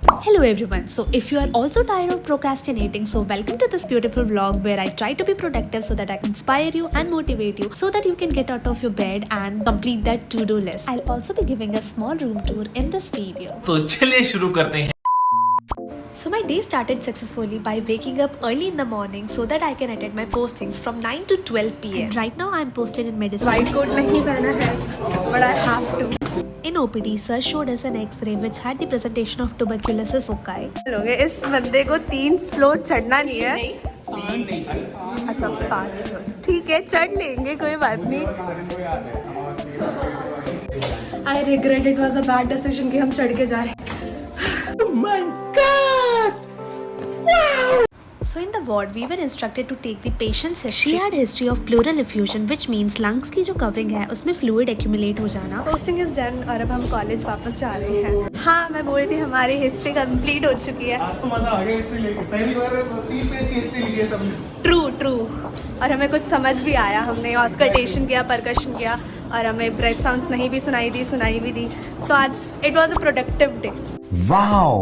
Hello everyone. So if you are also tired of procrastinating, so welcome to this beautiful vlog where I try to be productive so that I can inspire you and motivate you so that you can get out of your bed and complete that to-do list. I'll also be giving a small room tour in this video. तो चलिए शुरू करते हैं. So my day started successfully by waking up early in the morning so that I can attend my postings from 9 to 12 p.m. And right now I'm posted in medicine. White coat नहीं पहना है, but I have to. In OPD, sir showed us an X-ray which had the presentation of tuberculosis foci. लोगे इस बंदे को 3 floor चढ़ना नहीं है. अच्छा 5 फ्लोर ठीक है, चढ़ लेंगे, कोई बात नहीं. I regret it was a bad decision कि हम चढ़ के जा रहे हैं. So in the ward, we were instructed to take the patient's history. She had history of pleural effusion, which means lungs की जो covering है उसमें fluid accumulate हो जाना. Posting is done और अब हम कॉलेज वापस जा रहे हैं. हाँ, मैं बोल रही थी हमारी हिस्ट्री कंप्लीट हो चुकी है. आपको मजा आ गया हिस्ट्री लेके. पहली बार 3 पेज की हिस्ट्री लिखी है सबने. ट्रू और हमें कुछ समझ भी आया. हमने ऑस्कल्टेशन किया, परकशन किया और हमें ब्रेथ साउंड्स नहीं भी सुनाई दी. सो आज it was a productive day. Wow.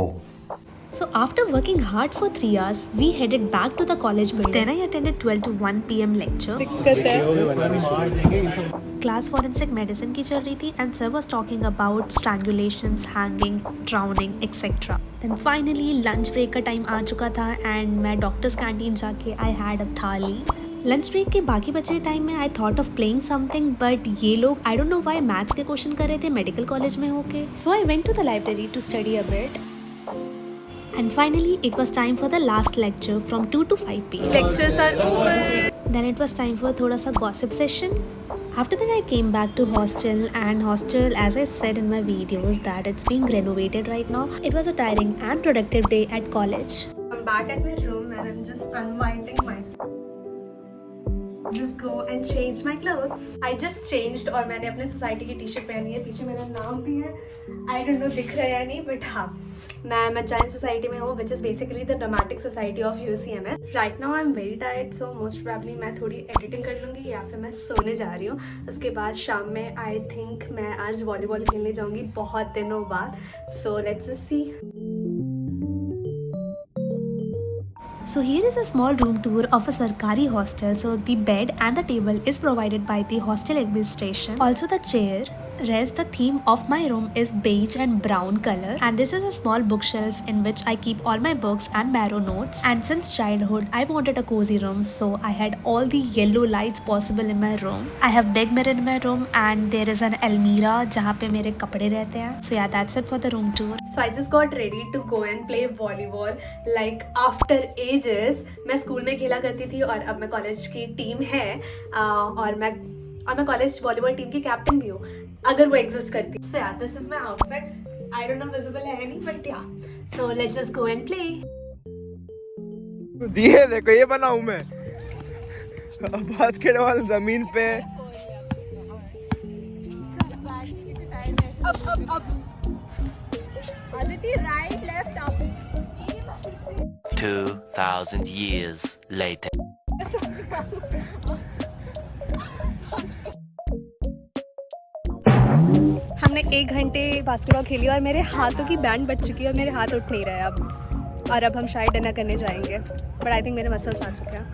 So after working hard for 3 hours, we headed back to the college building. Then I attended 12 to 1 p.m. lecture. दिक्कत है. Class forensic medicine की चल रही थी and sir was talking about strangulations, hanging, drowning, etc. Then finally lunch break का time आ चुका था and मैं doctor's canteen जाके I had a thali. Lunch break के बाकी बचे टाइम में I thought of playing something but ये लोग I don't know why maths के क्वेश्चन कर रहे थे मेडिकल कॉलेज में होके. So I went to the library to study a bit. And finally, it was time for the last lecture from 2 to 5 p.m. Lectures are over. Then it was time for thoda sa gossip session. After that, I came back to hostel and hostel, as I said in my videos, that it's being renovated right now. It was a tiring and productive day at college. I'm back at my room and I'm just unwinding myself. Just go and change my clothes. I just changed और मैंने अपने society की T shirt पहनी है. पीछे मेरा नाम भी है. I don't know दिख रहा है या नहीं, बट हाँ, मैं मचाइन सोसाइटी में हूँ, which is basically the dramatic society of UCMS. Right now I'm very tired, so most probably मैं थोड़ी एडिटिंग कर लूँगी या फिर मैं सोने जा रही हूँ. उसके बाद शाम में I think मैं आज वॉलीबॉल खेलने जाऊँगी बहुत दिनों बाद. So let's just see. So here is a small room tour of a Sarkari hostel. So the bed and the table is provided by the hostel administration. Also the chair. Rest the theme of my room is beige and brown color, and this is a small bookshelf in which I keep all my books and marrow notes. And since childhood I wanted a cozy room, so I had all the yellow lights possible in my room. I have big mirror in my room and there is an almirah जहाँ पे मेरे कपड़े रहते हैं. So yeah, that's it for the room tour. So I just got ready to go and play volleyball like after ages. मैं school में खेला करती थी और अब मैं कॉलेज की टीम है और मैं कॉलेज वॉलीबॉल टीम की कैप्टन भी हूँ अगर वो एग्जिस्ट करती. So yeah, this is my outfit. I don't know visible है नहीं, but yeah. So let's just go and play. दिए देखो ये बना हूँ मैं. बास्केटबॉल जमीन पे. Up. Aditi, right, left, up. 2,000 years later. हमने 1 घंटे बास्केटबॉल खेली और मेरे हाथों की बैंड बच चुकी है और मेरे हाथ उठ नहीं रहे अब. और अब हम शायद डिनर करने जाएंगे, बट आई थिंक मेरे मसल्स आ चुके हैं.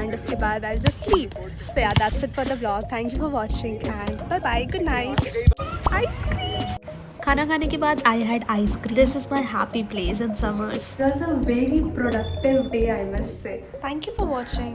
एंड उसके बाद I just sleep. So yeah that's it for the vlog. Thank you for watching and bye bye, good night. Ice cream. खाना खाने के बाद I had ice cream. This is my happy place in summers. It was a very productive day, I must say. Thank you for watching.